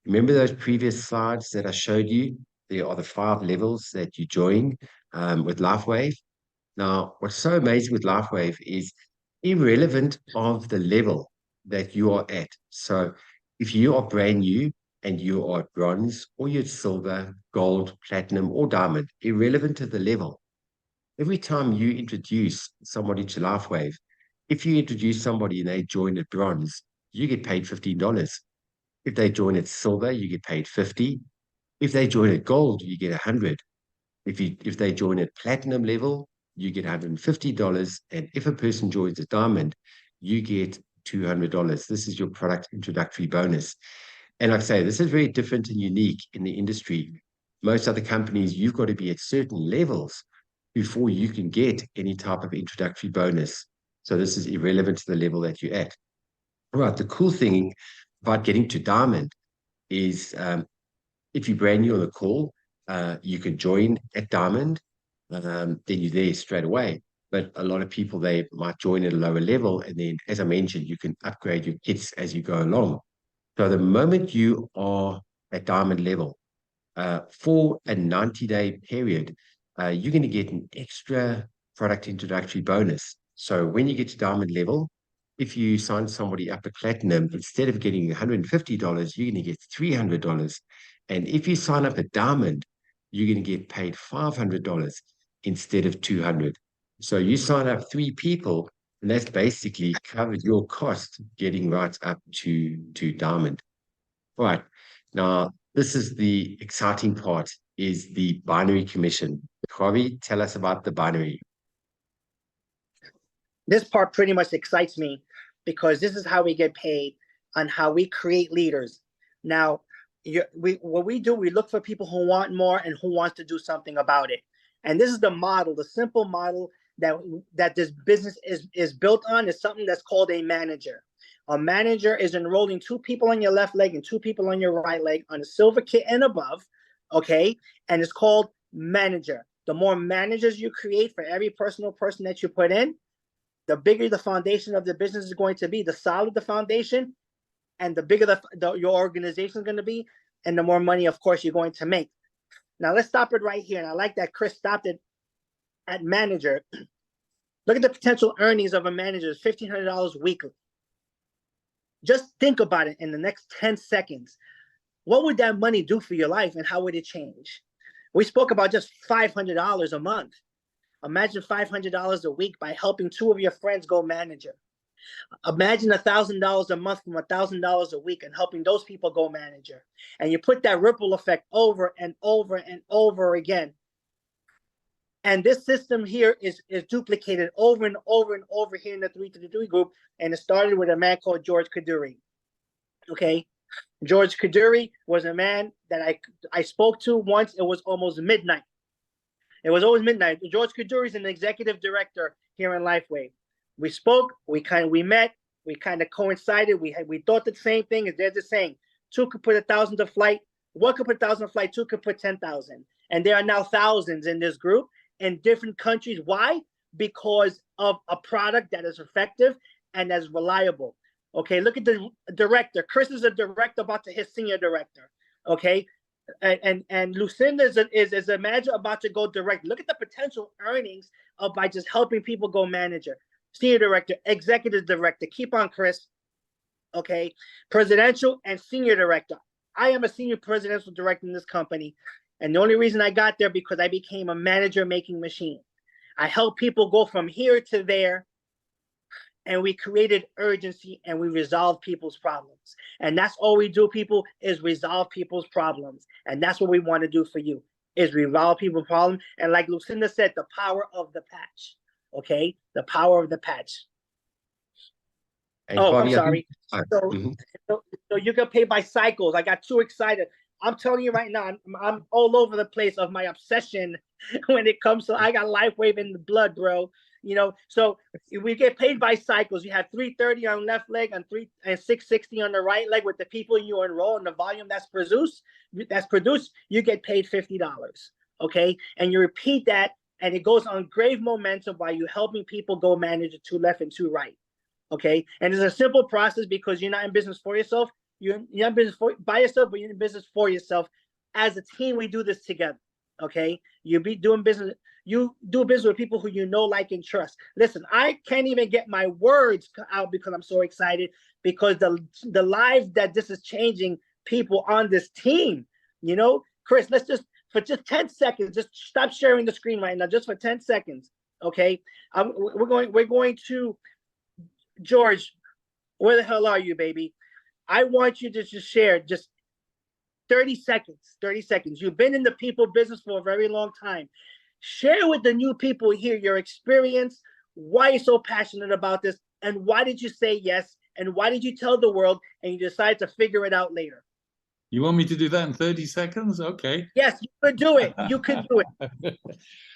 Speaker 1: Remember those previous slides that I showed you? There are the 5 levels that you join with LifeWave. Now, what's so amazing with LifeWave is irrelevant of the level that you are at. So if you are brand new and you are bronze or you're silver, gold, platinum, or diamond, irrelevant to the level, every time you introduce somebody to LifeWave, if you introduce somebody and they join at bronze, you get paid $15. If they join at silver, you get paid $50. If they join at gold, you get $100. If they join at platinum level, you get $150. And if a person joins at diamond, you get $200. This is your product introductory bonus. And like I say, this is very different and unique in the industry. Most other companies, you've got to be at certain levels before you can get any type of introductory bonus. So this is irrelevant to the level that you're at. All right, the cool thing about getting to diamond is If you're brand new on the call, you can join at Diamond, then you're there straight away. But a lot of people, they might join at a lower level, and then, as I mentioned, you can upgrade your kits as you go along. So the moment you are at Diamond level, for a 90-day period, you're going to get an extra product introductory bonus. So when you get to Diamond level, if you sign somebody up at Platinum, instead of getting $150, you're going to get $300. And if you sign up at Diamond, you're going to get paid $500 instead of $200. So you sign up 3 people, and that's basically covered your cost getting right up to Diamond. All right. Now, this is the exciting part, is the binary commission. Javi, tell us about the binary.
Speaker 2: This part pretty much excites me because this is how we get paid on how we create leaders. Now, what we do, we look for people who want more and who wants to do something about it. And this is the model, the simple model that this business is built on, is something that's called a manager. A manager is enrolling 2 people on your left leg and 2 people on your right leg on a silver kit and above, okay? And it's called manager. The more managers you create for every personal person that you put in, the bigger the foundation of the business is going to be, the solider the foundation, and the bigger your organization is going to be, and the more money, of course, you're going to make. Now, let's stop it right here. And I like that Chris stopped it at manager. Look at the potential earnings of a manager. It's $1,500 weekly. Just think about it in the next 10 seconds. What would that money do for your life, and how would it change? We spoke about just $500 a month. Imagine $500 a week by helping 2 of your friends go manager. Imagine $1,000 a month from $1,000 a week and helping those people go manager. And you put that ripple effect over and over and over again. And this system here is duplicated over and over and over here in the 333 group. And it started with a man called George Kaduri. Okay. George Kaduri was a man that I spoke to once. It was almost midnight. It was always midnight. George Kaduri is an executive director here in LifeWave. We spoke, we met, we kind of coincided. We thought the same thing as they're the same. 2 could put 1,000 to flight. 1 could put 1,000 to flight. 2 could put 10,000. And there are now thousands in this group in different countries. Why? Because of a product that is effective and as reliable. Okay, look at the director. Chris is a director about to hit senior director. Okay, and Lucinda is a manager about to go direct. Look at the potential earnings by just helping people go manager. Senior director, executive director. Keep on, Chris. Okay, presidential and senior director. I am a senior presidential director in this company, and the only reason I got there because I became a manager making machine. I help people go from here to there, and we created urgency and we resolve people's problems. And that's all we do, people, is resolve people's problems. And that's what we want to do for you, is resolve people's problems. And like Lucinda said, the power of the patch. Okay, the power of the patch.
Speaker 1: And
Speaker 2: I'm sorry. So you can pay by cycles. I got too excited. I'm telling you right now, I'm all over the place of my obsession when it comes to, I got LifeWave in the blood, bro. You know, so we get paid by cycles. You have 330 on left leg and 660 on the right leg with the people you enroll and the volume that's produced, you get paid $50. Okay, and you repeat that. And it goes on grave momentum while you're helping people go manage 2 left and 2 right. Okay. And it's a simple process because you're not in business for yourself. You're not in business by yourself, but you're in business for yourself. As a team, we do this together. Okay. You do business with people who you know, like, and trust. Listen, I can't even get my words out because I'm so excited, because the lives that this is changing people on this team. You know, Chris, for just 10 seconds, just stop sharing the screen right now, just for 10 seconds, okay? We're going to, George, where the hell are you, baby? I want you to just share just 30 seconds. You've been in the people business for a very long time. Share with the new people here your experience, why you're so passionate about this, and why did you say yes, and why did you tell the world, and you decided to figure it out later.
Speaker 21: You want me to do that in 30 seconds? Okay.
Speaker 2: Yes, you could do it. You could do it.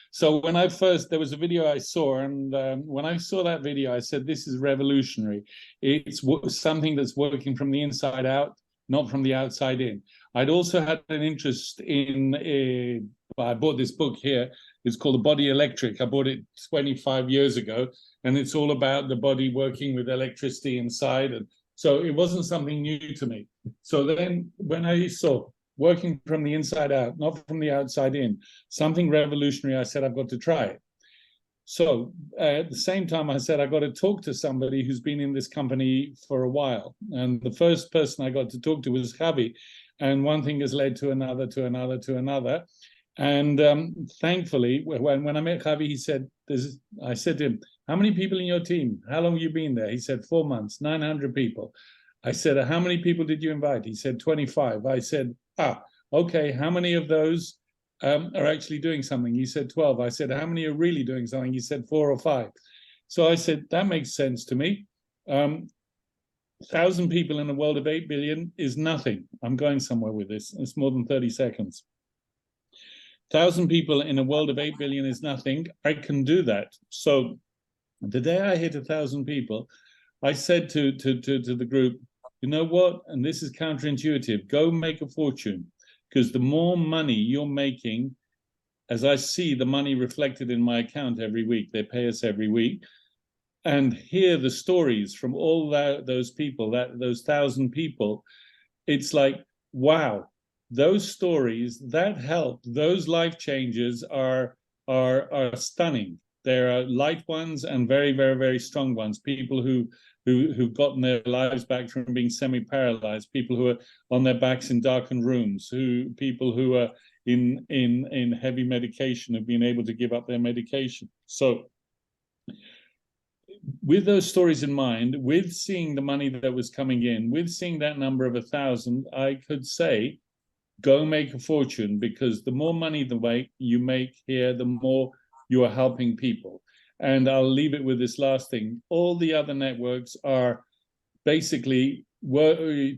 Speaker 21: So when there was a video I saw, and when I saw that video, I said, this is revolutionary. It's something that's working from the inside out. not from the outside in. I'd also had an interest in, I bought this book here. It's called The Body Electric. I bought it 25 years ago, and it's all about the body working with electricity inside. And so it wasn't something new to me. So then when I saw working from the inside out, not from the outside in, something revolutionary, I said, I've got to try it. So at the same time, I said, I got to talk to somebody who's been in this company for a while. And the first person I got to talk to was Javi. And one thing has led to another, to another, to another. And thankfully, when I met Javi, he said, I said to him, how many people in your team? How long have you been there? He said, 4 months, 900 people. I said, how many people did you invite? He said, 25. I said, okay, how many of those are actually doing something? He said 12. I said, how many are really doing something? He said 4 or 5. So I said, that makes sense to me. 1,000 people in a world of 8 billion is nothing. I'm going somewhere with this. It's more than 30 seconds. 1,000 people in a world of 8 billion is nothing. I can do that. So the day I hit 1,000 people, I said to the group, you know what? And this is counterintuitive. Go make a fortune. Because the more money you're making, as I see the money reflected in my account every week, they pay us every week, and hear the stories from all those people, those 1,000 people, it's like, wow, those stories, that help, those life changes are stunning. There are light ones and very, very, very strong ones. People who've gotten their lives back from being semi-paralyzed, people who are on their backs in darkened rooms, people who are in heavy medication have been able to give up their medication. So with those stories in mind, with seeing the money that was coming in, with seeing that number of 1,000, I could say, go make a fortune, because the more money you make here, the more you are helping people. And I'll leave it with this last thing. All the other networks are basically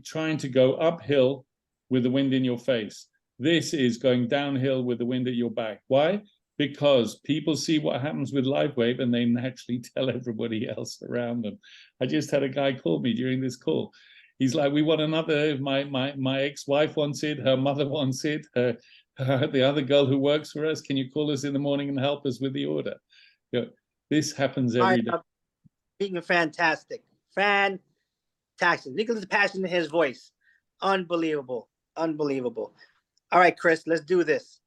Speaker 21: trying to go uphill with the wind in your face. This is going downhill with the wind at your back. Why? Because people see what happens with LIFEWAVE and they naturally tell everybody else around them. I just had a guy call me during this call. He's like, we want another, my ex-wife wants it, her mother wants it, the other girl who works for us, can you call us in the morning and help us with the order? You know, this happens every day.
Speaker 2: Being fantastic. Fantastic. Look at the passion in his voice. Unbelievable. Unbelievable. All right, Chris, let's do this.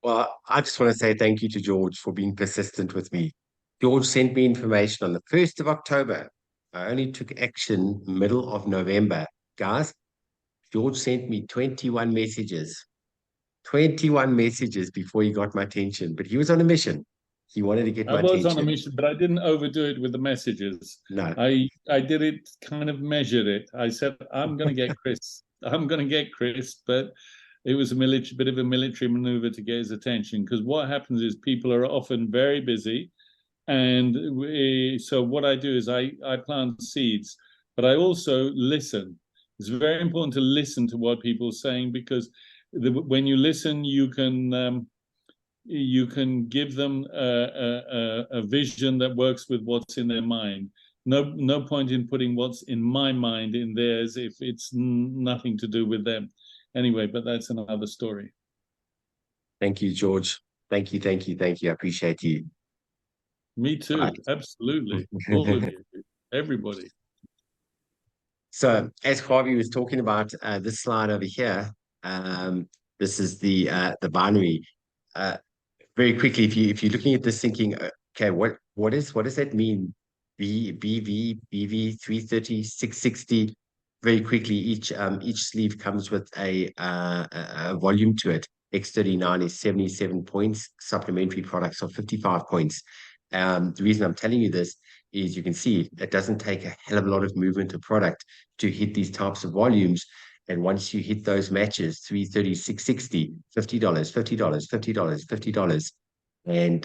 Speaker 1: Well, I just want to say thank you to George for being persistent with me. George sent me information on the 1st of October. I only took action middle of November. Guys, George sent me 21 messages. 21 messages before he got my attention, but he was on a mission. He wanted to get my attention.
Speaker 21: I was on a mission, but I didn't overdo it with the messages.
Speaker 1: No.
Speaker 21: I did it, kind of measured it. I said, I'm going to get Chris. I'm going to get Chris, but it was a bit of a military maneuver to get his attention, because what happens is people are often very busy. And so what I do is I plant seeds, but I also listen. It's very important to listen to what people are saying, because when you listen, you can give them a vision that works with what's in their mind. No point in putting what's in my mind in theirs if it's nothing to do with them. Anyway, but that's another story.
Speaker 1: Thank you, George. Thank you. I appreciate you.
Speaker 21: Me too. Right. Absolutely. All of you, everybody.
Speaker 1: So as Javi was talking about this slide over here, this is the binary. Very quickly, if you're looking at this thinking, okay, what does that mean? BV 330, 660. Very quickly, each sleeve comes with a volume to it. X39 is 77 points. Supplementary products are 55 points. The reason I'm telling you this is you can see it doesn't take a hell of a lot of movement of product to hit these types of volumes. And once you hit those matches, 330, 660, $50, $50, $50, $50. And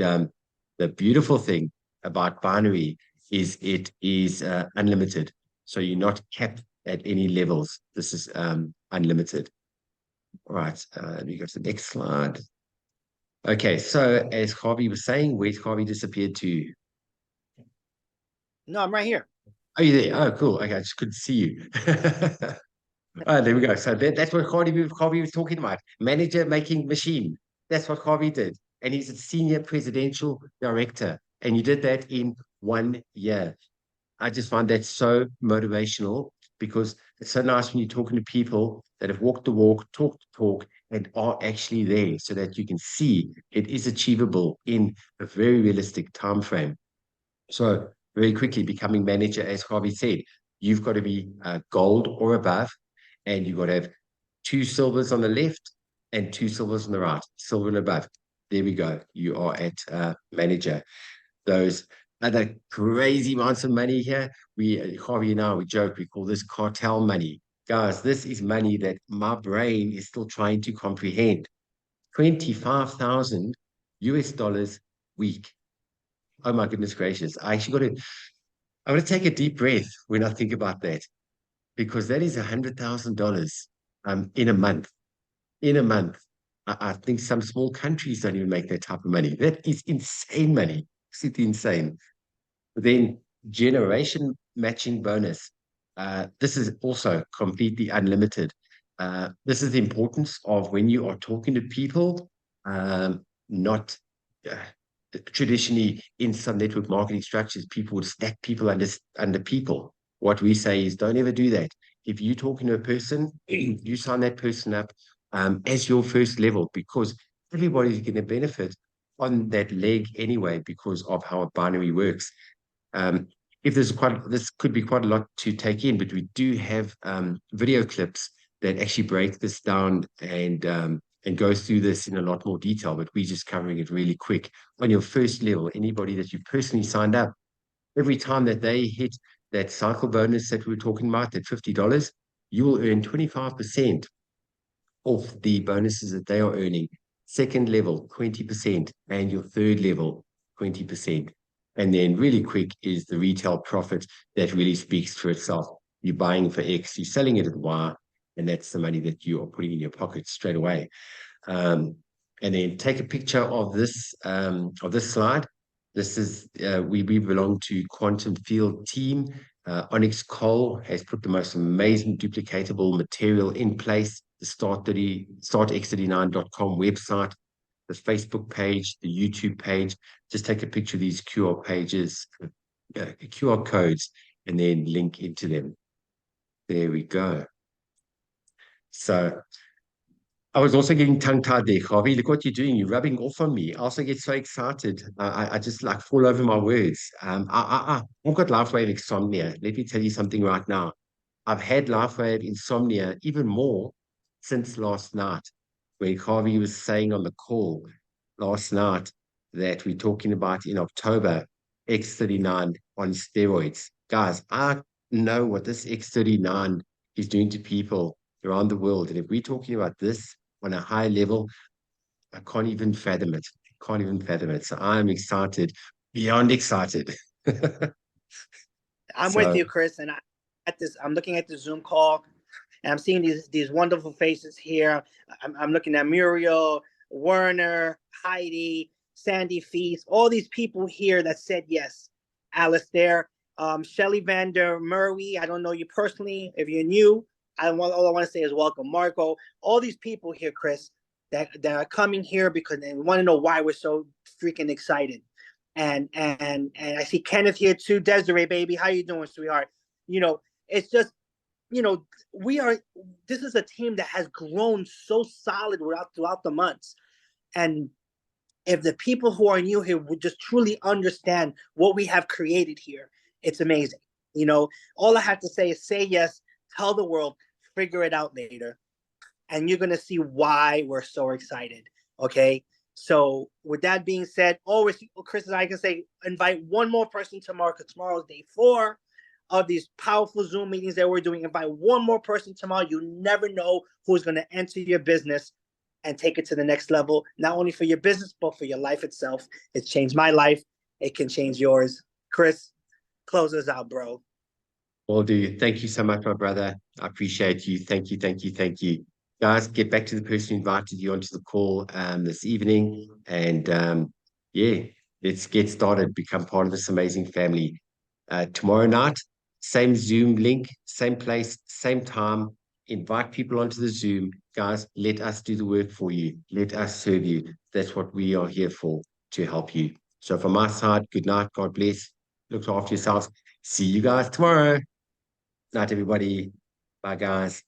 Speaker 1: the beautiful thing about binary is it is unlimited. So you're not capped at any levels. This is unlimited. All right, let me go to the next slide. Okay, so as Javi was saying, where's Javi disappeared to?
Speaker 2: No, I'm right here.
Speaker 1: Oh, you there? Oh, cool. Okay, I just couldn't see you. There we go. So that's what Javi was talking about. Manager making machine. That's what Javi did. And he's a senior presidential director. And you did that in 1 year. I just find that so motivational because it's so nice when you're talking to people that have walked the walk, talked the talk, and are actually there so that you can see it is achievable in a very realistic time frame. So very quickly becoming manager, as Javi said, you've got to be gold or above, and you've got to have 2 silvers on the left and 2 silvers on the right, silver and above. There we go. You are at manager. Those other crazy amounts of money here, Javi and I, we joke, we call this cartel money. Guys, this is money that my brain is still trying to comprehend. 25,000 US dollars week. Oh my goodness gracious. I'm going to take a deep breath when I think about that, because that is $100,000 in a month. In a month. I think some small countries don't even make that type of money. That is insane money. Simply insane. Then generation matching bonus. This is also completely unlimited. This is the importance of when you are talking to people, not traditionally in some network marketing structures, people would stack people under people. What we say is don't ever do that. If you're talking to a person, you sign that person up as your first level, because everybody's going to benefit on that leg anyway because of how a binary works. If this could be quite a lot to take in, but we do have video clips that actually break this down and go through this in a lot more detail, but we're just covering it really quick. On your first level, anybody that you personally signed up, every time that they hit that cycle bonus that we were talking about, that $50, you will earn 25% of the bonuses that they are earning. Second level, 20%, and your third level, 20%. And then really quick is the retail profit that really speaks for itself. You're buying for X, you're selling it at Y, and that's the money that you are putting in your pocket straight away. And then take a picture of this slide. This is we belong to Quantum Field Team. Onyx Cole has put the most amazing duplicatable material in place. The startx39.com website, the Facebook page, the YouTube page. Just take a picture of these QR pages, QR codes, and then link into them. There we go. So I was also getting tongue-tied there, Javi. Look what you're doing. You're rubbing off on me. I also get so excited. I just like fall over my words. I've got LifeWave insomnia. Let me tell you something right now. I've had LifeWave insomnia even more since last night, when Javi was saying on the call last night that we're talking about in October, X39 on steroids. Guys, I know what this X39 is doing to people around the world. And if we're talking about this on a high level, I can't even fathom it. Can't even fathom it. So I'm excited, beyond excited.
Speaker 2: I'm with you, Chris. And I'm looking at the Zoom call, and I'm seeing these wonderful faces here. I'm looking at Muriel, Werner, Heidi, Sandy Feast, all these people here that said yes. Alistair, Shelly Vander Murray. I don't know you personally. If you're new, all I want to say is welcome. Marco, all these people here, Chris, that are coming here because they want to know why we're so freaking excited. And I see Kenneth here too. Desiree, baby, how you doing, sweetheart? It's just, this is a team that has grown so solid throughout the months. And if the people who are new here would just truly understand what we have created here, it's amazing. All I have to say is say yes, tell the world, figure it out later. And you're going to see why we're so excited. Okay. So with that being said, always, Chris and I can say, invite one more person tomorrow, because tomorrow is day 4 of these powerful Zoom meetings that we're doing. Invite one more person tomorrow. You never know who's going to enter your business and take it to the next level, not only for your business, but for your life itself. It's changed my life. It can change yours. Chris, close us out, bro.
Speaker 1: Will do. Thank you so much, my brother. I appreciate you. Thank you, thank you, thank you. Guys, get back to the person who invited you onto the call this evening. And let's get started. Become part of this amazing family. Tomorrow night, same Zoom link, same place, same time invite people onto the Zoom. Guys, let us do the work for you. Let us serve you. That's what we are here for, to help you. So from my side, good night. God bless. Look after yourselves. See you guys tomorrow. Night, everybody. Bye, guys.